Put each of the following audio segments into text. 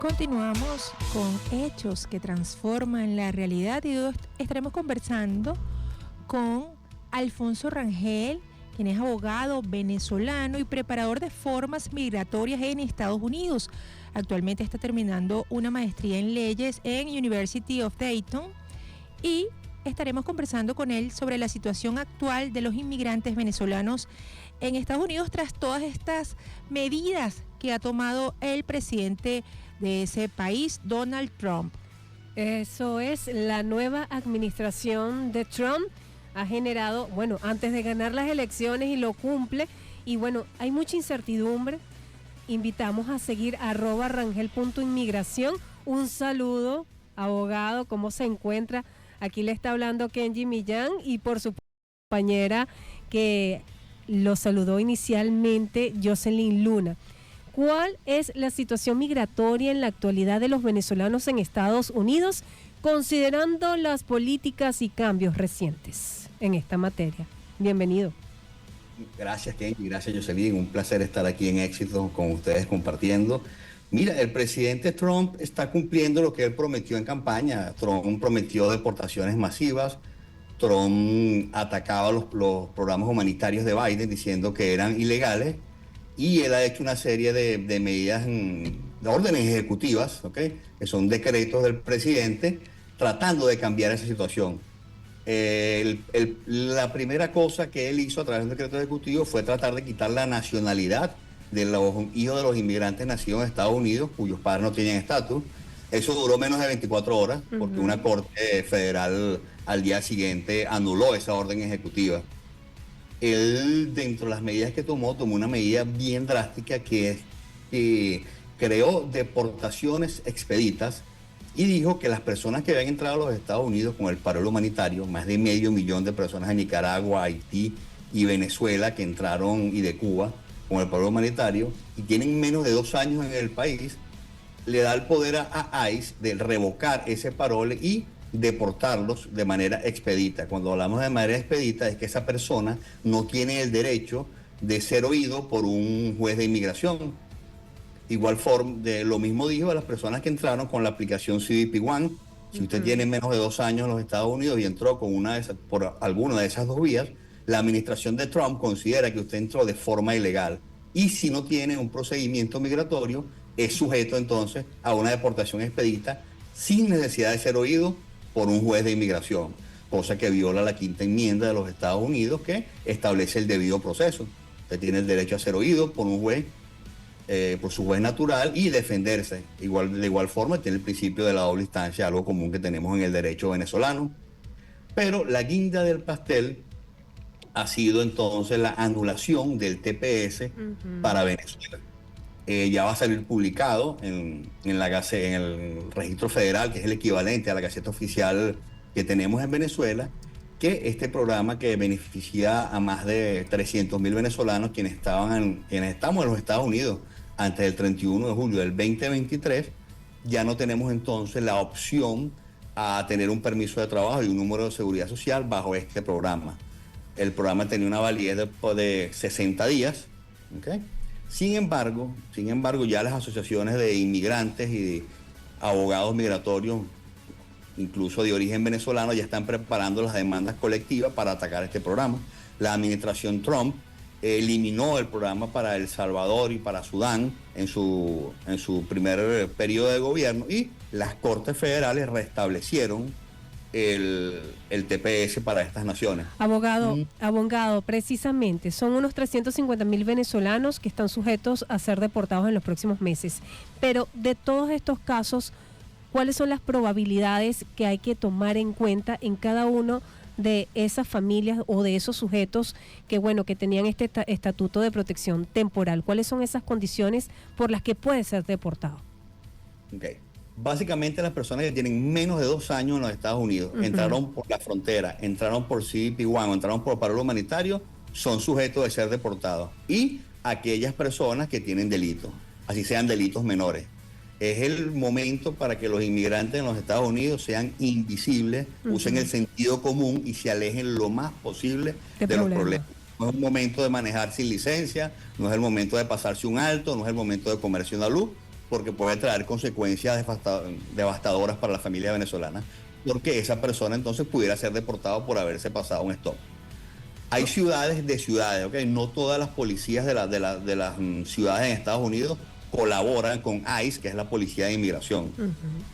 Continuamos con hechos que transforman la realidad y hoy estaremos conversando con Alfonso Rangel, quien es abogado venezolano y preparador de formas migratorias en Estados Unidos. Actualmente está terminando una maestría en leyes en University of Dayton y estaremos conversando con él sobre la situación actual de los inmigrantes venezolanos en Estados Unidos tras todas estas medidas que ha tomado el presidente de ese país, Donald Trump. Eso es, la nueva administración de Trump ha generado, bueno, antes de ganar las elecciones y lo cumple, y bueno, hay mucha incertidumbre. Invitamos a seguir @rangel.inmigración. Un saludo, abogado, ¿cómo se encuentra? Aquí le está hablando Kenji Millán y por su compañera que lo saludó inicialmente, Jocelyn Luna. ¿Cuál es la situación migratoria en la actualidad de los venezolanos en Estados Unidos, considerando las políticas y cambios recientes en esta materia? Bienvenido. Gracias, Kenji. Gracias, Jocelyn. Un placer estar aquí en Éxito con ustedes compartiendo. Mira, el presidente Trump está cumpliendo lo que él prometió en campaña. Trump prometió deportaciones masivas. Trump atacaba los programas humanitarios de Biden diciendo que eran ilegales. Y él ha hecho una serie de medidas, de órdenes ejecutivas, ¿okay? Que son decretos del presidente, tratando de cambiar esa situación. La primera cosa que él hizo a través de un decreto ejecutivo fue tratar de quitar la nacionalidad de los hijos de los inmigrantes nacidos en Estados Unidos, cuyos padres no tienen estatus. Eso duró menos de 24 horas, porque una corte federal al día siguiente anuló esa orden ejecutiva. Él, dentro de las medidas que tomó una medida bien drástica que creó deportaciones expeditas y dijo que las personas que habían entrado a los Estados Unidos con el paro humanitario, más de 500,000 de personas de Nicaragua, Haití y Venezuela que entraron, y de Cuba, con el paro humanitario, y tienen menos de 2 años en el país, le da el poder a ICE de revocar ese parole y deportarlos de manera expedita. Cuando hablamos de manera expedita es que esa persona no tiene el derecho de ser oído por un juez de inmigración. Igual forma, lo mismo dijo a las personas que entraron con la aplicación CBP One. Si usted tiene menos de 2 años en los Estados Unidos y entró con por alguna de esas dos vías, la administración de Trump considera que usted entró de forma ilegal. Y si no tiene un procedimiento migratorio, es sujeto entonces a una deportación expedita sin necesidad de ser oído por un juez de inmigración, cosa que viola la quinta enmienda de los Estados Unidos, que establece el debido proceso. Usted tiene el derecho a ser oído por un juez, por su juez natural, y defenderse. De igual forma tiene el principio de la doble instancia, algo común que tenemos en el derecho venezolano. Pero la guinda del pastel ha sido entonces la anulación del TPS para Venezuela. Ya va a salir publicado en el registro federal, que es el equivalente a la Gaceta Oficial que tenemos en Venezuela, que este programa que beneficia a más de 300,000 venezolanos quienes estamos en los Estados Unidos antes del 31 de julio del 2023, ya no tenemos entonces la opción a tener un permiso de trabajo y un número de seguridad social bajo este programa. El programa tenía una validez de 60 días, ¿okay? Sin embargo, ya las asociaciones de inmigrantes y de abogados migratorios, incluso de origen venezolano, ya están preparando las demandas colectivas para atacar este programa. La administración Trump eliminó el programa para El Salvador y para Sudán en su primer periodo de gobierno, y las cortes federales restablecieron el TPS para estas naciones. Abogado, precisamente, son unos 350,000 venezolanos que están sujetos a ser deportados en los próximos meses. Pero de todos estos casos, ¿cuáles son las probabilidades que hay que tomar en cuenta en cada uno de esas familias o de esos sujetos que tenían este estatuto de protección temporal? ¿Cuáles son esas condiciones por las que puede ser deportado? Okay. Básicamente las personas que tienen menos de 2 años en los Estados Unidos, entraron por la frontera, entraron por CBP One, entraron por paro humanitario, son sujetos de ser deportados. Y aquellas personas que tienen delitos, así sean delitos menores. Es el momento para que los inmigrantes en los Estados Unidos sean invisibles, usen el sentido común y se alejen lo más posible de los problemas. No es un momento de manejar sin licencia, no es el momento de pasarse un alto, no es el momento de comerse una luz. porque puede traer consecuencias devastadoras para la familia venezolana, porque esa persona entonces pudiera ser deportado por haberse pasado un stop. Hay ciudades de ciudades, ¿ok? No todas las policías de las ciudades en Estados Unidos colaboran con ICE, que es la policía de inmigración.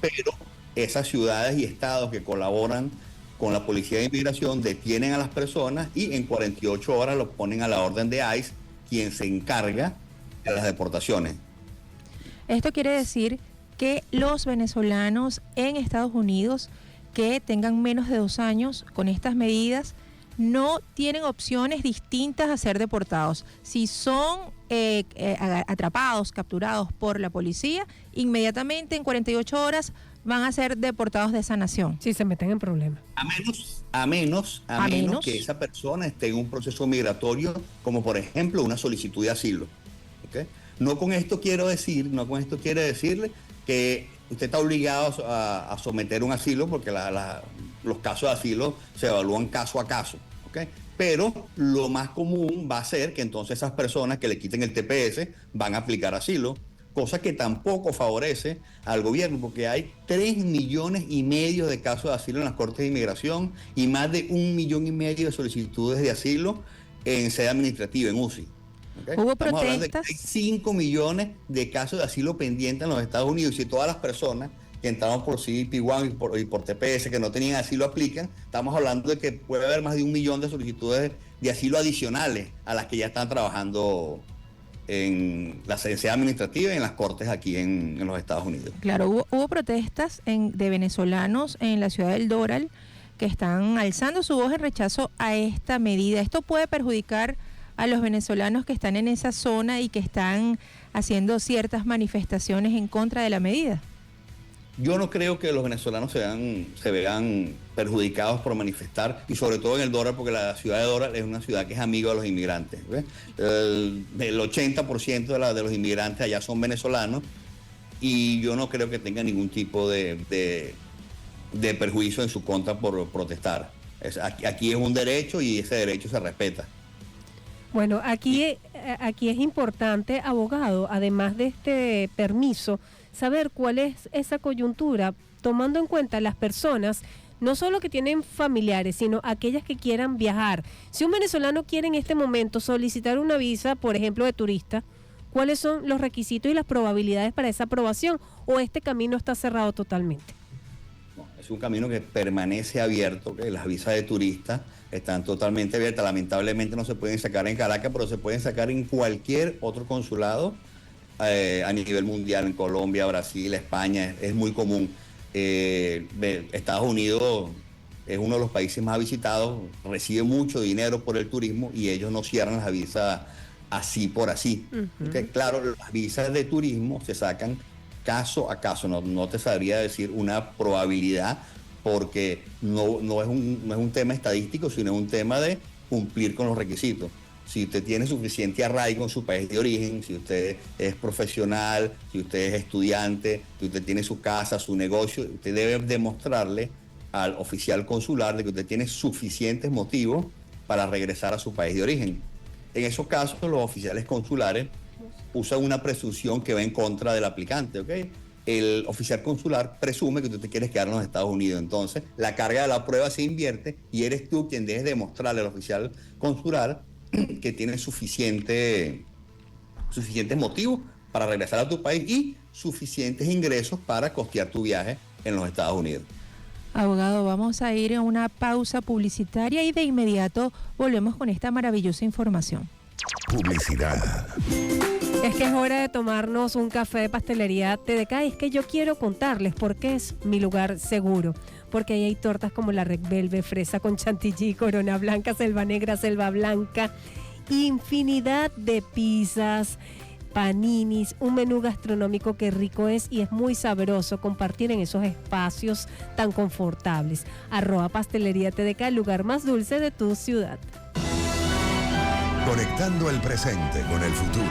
Pero esas ciudades y estados que colaboran con la policía de inmigración detienen a las personas y en 48 horas los ponen a la orden de ICE, quien se encarga de las deportaciones. Esto quiere decir que los venezolanos en Estados Unidos que tengan menos de 2 años con estas medidas no tienen opciones distintas a ser deportados. Si son atrapados, capturados por la policía, inmediatamente en 48 horas van a ser deportados de esa nación. Sí, se meten en problemas. A menos que esa persona esté en un proceso migratorio, como por ejemplo una solicitud de asilo. ¿Okay? No con esto quiere decirle que usted está obligado a someter un asilo, porque los casos de asilo se evalúan caso a caso, ¿ok? Pero lo más común va a ser que entonces esas personas que le quiten el TPS van a aplicar asilo, cosa que tampoco favorece al gobierno, porque hay 3,5 millones de casos de asilo en las Cortes de Inmigración y más de 1,5 millones de solicitudes de asilo en sede administrativa, en UCI. ¿Okay? Hubo Estamos hablando de que protestas. hay 5 millones de casos de asilo pendientes en los Estados Unidos, y si todas las personas que entraron por CBP-1 y por TPS que no tenían asilo aplican, estamos hablando de que puede haber más de 1 millón de solicitudes de asilo adicionales a las que ya están trabajando en la sede administrativa y en las cortes aquí en los Estados Unidos. Claro, hubo protestas de venezolanos en la ciudad del Doral que están alzando su voz en rechazo a esta medida. Esto puede perjudicar a los venezolanos que están en esa zona y que están haciendo ciertas manifestaciones en contra de la medida. Yo no creo que los venezolanos se vean perjudicados por manifestar, y sobre todo en el Doral, porque la ciudad de Doral es una ciudad que es amigo de los inmigrantes. El 80% de los inmigrantes allá son venezolanos, y yo no creo que tenga ningún tipo de perjuicio en su contra por protestar. Aquí es un derecho y ese derecho se respeta. Bueno, aquí es importante, abogado, además de este permiso, saber cuál es esa coyuntura, tomando en cuenta las personas, no solo que tienen familiares, sino aquellas que quieran viajar. Si un venezolano quiere en este momento solicitar una visa, por ejemplo, de turista, ¿cuáles son los requisitos y las probabilidades para esa aprobación? ¿O este camino está cerrado totalmente? No, es un camino que permanece abierto, que las visas de turista están totalmente abiertas. Lamentablemente no se pueden sacar en Caracas, pero se pueden sacar en cualquier otro consulado a nivel mundial, en Colombia, Brasil, España, es muy común. Estados Unidos es uno de los países más visitados, recibe mucho dinero por el turismo y ellos no cierran las visas así por así. Okay, claro, las visas de turismo se sacan caso a caso, no te sabría decir una probabilidad, porque no es un tema estadístico, sino es un tema de cumplir con los requisitos. Si usted tiene suficiente arraigo en su país de origen, si usted es profesional, si usted es estudiante, si usted tiene su casa, su negocio, usted debe demostrarle al oficial consular de que usted tiene suficientes motivos para regresar a su país de origen. En esos casos, los oficiales consulares usan una presunción que va en contra del aplicante, ¿ok? El oficial consular presume que tú te quieres quedar en los Estados Unidos. Entonces, la carga de la prueba se invierte y eres tú quien debes demostrarle al oficial consular que tienes suficientes motivos para regresar a tu país y suficientes ingresos para costear tu viaje en los Estados Unidos. Abogado, vamos a ir a una pausa publicitaria y de inmediato volvemos con esta maravillosa información. Publicidad. Es que es hora de tomarnos un café de pastelería TDK, y es que yo quiero contarles por qué es mi lugar seguro. Porque ahí hay tortas como la Red Velvet, fresa con chantilly, corona blanca, selva negra, selva blanca, infinidad de pizzas, paninis, un menú gastronómico que rico es y es muy sabroso compartir en esos espacios tan confortables. @pastelería TDK, el lugar más dulce de tu ciudad. Conectando el presente con el futuro.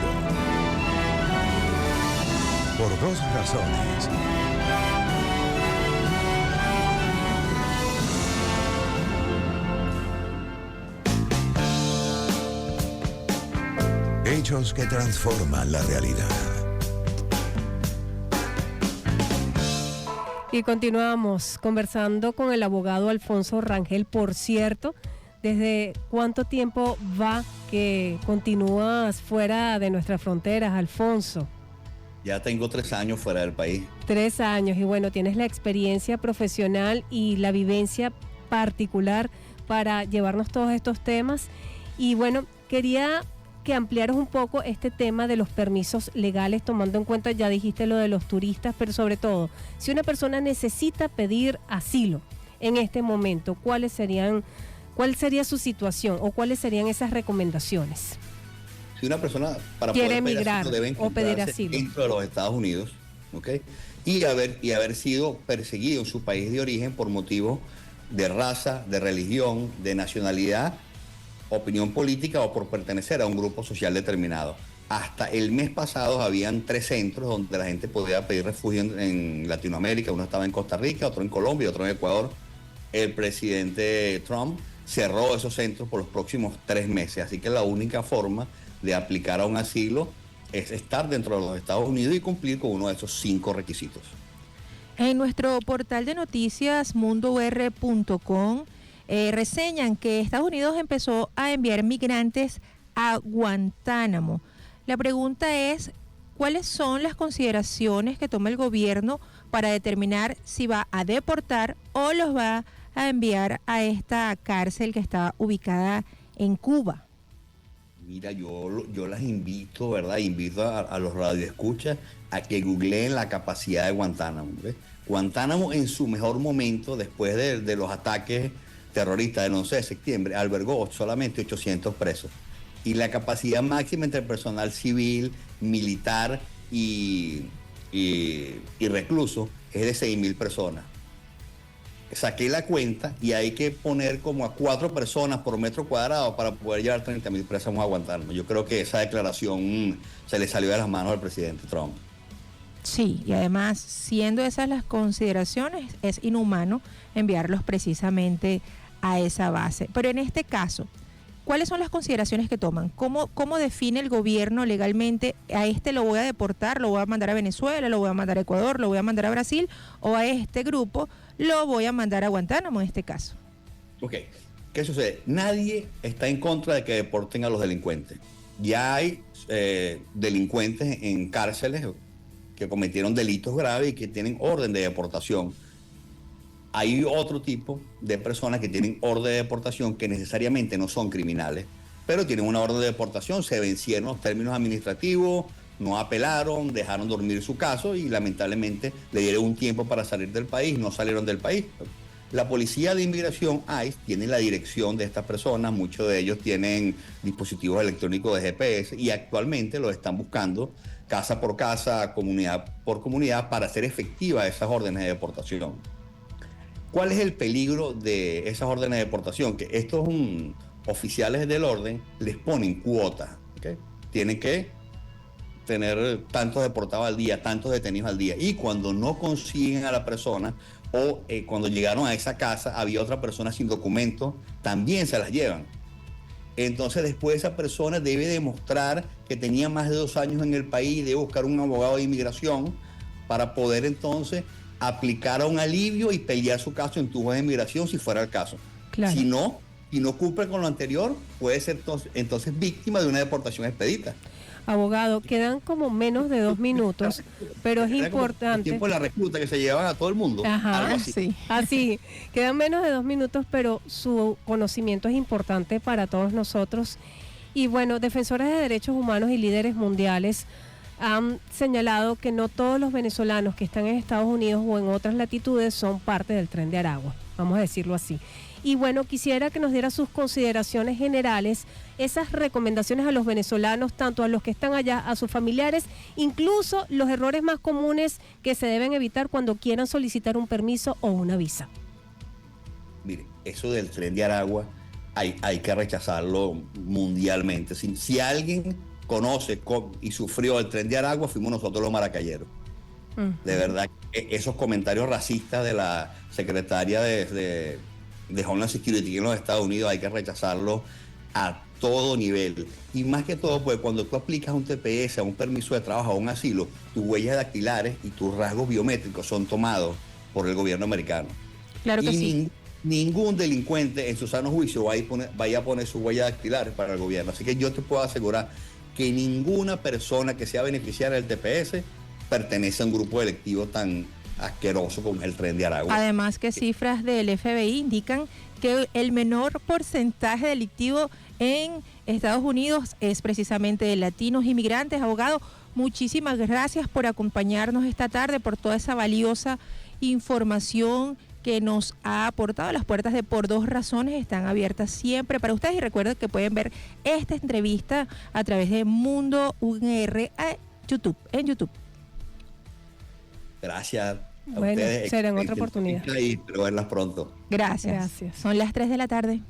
Por 2 razones. Hechos que transforman la realidad. Y continuamos conversando con el abogado Alfonso Rangel. Por cierto, ¿desde cuánto tiempo va que continúas fuera de nuestras fronteras, Alfonso? Ya tengo 3 años fuera del país. 3 años, y bueno, tienes la experiencia profesional y la vivencia particular para llevarnos todos estos temas. Y bueno, quería que ampliaras un poco este tema de los permisos legales, tomando en cuenta, ya dijiste lo de los turistas, pero sobre todo, si una persona necesita pedir asilo en este momento, ¿cuál sería su situación o cuáles serían esas recomendaciones? Si una persona para quiere poder pedir emigrar asilo, debe o pedir encontrarse asilo dentro de los Estados Unidos, ¿ok? Y haber sido perseguido en su país de origen por motivos de raza, de religión, de nacionalidad, opinión política o por pertenecer a un grupo social determinado. Hasta el mes pasado habían 3 centros donde la gente podía pedir refugio en Latinoamérica. Uno estaba en Costa Rica, otro en Colombia, otro en Ecuador. El presidente Trump cerró esos centros por los próximos 3 meses. Así que la única forma de aplicar a un asilo es estar dentro de los Estados Unidos y cumplir con uno de esos 5 requisitos. En nuestro portal de noticias mundour.com reseñan que Estados Unidos empezó a enviar migrantes a Guantánamo. La pregunta es, ¿cuáles son las consideraciones que toma el gobierno para determinar si va a deportar o los va a enviar a esta cárcel que está ubicada en Cuba? Mira, yo las invito, ¿verdad? Invito a los radioescuchas a que googleen la capacidad de Guantánamo, ¿ves? Guantánamo en su mejor momento, después de los ataques terroristas del 11 de septiembre, albergó solamente 800 presos. Y la capacidad máxima entre personal civil, militar y recluso es de 6.000 personas. Saqué la cuenta y hay que poner como a 4 personas por metro cuadrado para poder llevar 30.000 presos a Guantánamo. Yo creo que esa declaración se le salió de las manos al presidente Trump. Sí, y además, siendo esas las consideraciones, es inhumano enviarlos precisamente a esa base. Pero en este caso, ¿cuáles son las consideraciones que toman? ¿Cómo define el gobierno legalmente a este lo voy a deportar, lo voy a mandar a Venezuela, lo voy a mandar a Ecuador, lo voy a mandar a Brasil, o a este grupo lo voy a mandar a Guantánamo en este caso? Ok, ¿qué sucede? Nadie está en contra de que deporten a los delincuentes. Ya hay delincuentes en cárceles que cometieron delitos graves y que tienen orden de deportación. Hay otro tipo de personas que tienen orden de deportación que necesariamente no son criminales, pero tienen una orden de deportación, se vencieron los términos administrativos, no apelaron, dejaron dormir su caso y lamentablemente le dieron un tiempo para salir del país, no salieron del país. La Policía de Inmigración, ICE, tiene la dirección de estas personas, muchos de ellos tienen dispositivos electrónicos de GPS y actualmente los están buscando casa por casa, comunidad por comunidad, para hacer efectivas esas órdenes de deportación. ¿Cuál es el peligro de esas órdenes de deportación? Que estos oficiales del orden les ponen cuotas, ¿okay? Tienen que tener tantos deportados al día, tantos detenidos al día. Y cuando no consiguen a la persona o cuando llegaron a esa casa había otra persona sin documento, también se las llevan. Entonces después esa persona debe demostrar que tenía más de 2 años en el país, debe buscar un abogado de inmigración para poder entonces aplicar a un alivio y pelear su caso en tu juez de inmigración si fuera el caso. Claro. Si no cumple con lo anterior, puede ser entonces víctima de una deportación expedita. Abogado, quedan como menos de 2 minutos, pero es importante. El tiempo de la recluta que se llevan a todo el mundo. Ajá, algo así. Sí. Así, quedan menos de 2 minutos, pero su conocimiento es importante para todos nosotros. Y bueno, defensores de derechos humanos y líderes mundiales han señalado que no todos los venezolanos que están en Estados Unidos o en otras latitudes son parte del Tren de Aragua, vamos a decirlo así. Y bueno, quisiera que nos diera sus consideraciones generales, esas recomendaciones a los venezolanos, tanto a los que están allá, a sus familiares, incluso los errores más comunes que se deben evitar cuando quieran solicitar un permiso o una visa. Mire, eso del Tren de Aragua hay que rechazarlo mundialmente. Si alguien conoce y sufrió el Tren de Aragua, fuimos nosotros los maracayeros. De verdad, esos comentarios racistas de la secretaria de Homeland Security en los Estados Unidos hay que rechazarlo a todo nivel. Y más que todo, pues cuando tú aplicas un TPS, a un permiso de trabajo, a un asilo, tus huellas dactilares y tus rasgos biométricos son tomados por el gobierno americano. Claro que y sí. Ningún delincuente en su sano juicio vaya a poner su huella dactilar para el gobierno. Así que yo te puedo asegurar que ninguna persona que sea beneficiaria del TPS pertenece a un grupo delictivo tan asqueroso como el Tren de Aragua. Además que cifras del FBI indican que el menor porcentaje delictivo en Estados Unidos es precisamente de latinos inmigrantes. Abogado, muchísimas gracias por acompañarnos esta tarde, por toda esa valiosa información que nos ha aportado. Las puertas de Por Dos Razones están abiertas siempre para ustedes y recuerden que pueden ver esta entrevista a través de Mundo UNR en YouTube. Gracias a Bueno, ustedes. será en otra oportunidad. Y espero verlas pronto. Gracias. Gracias. Son las 3 de la tarde.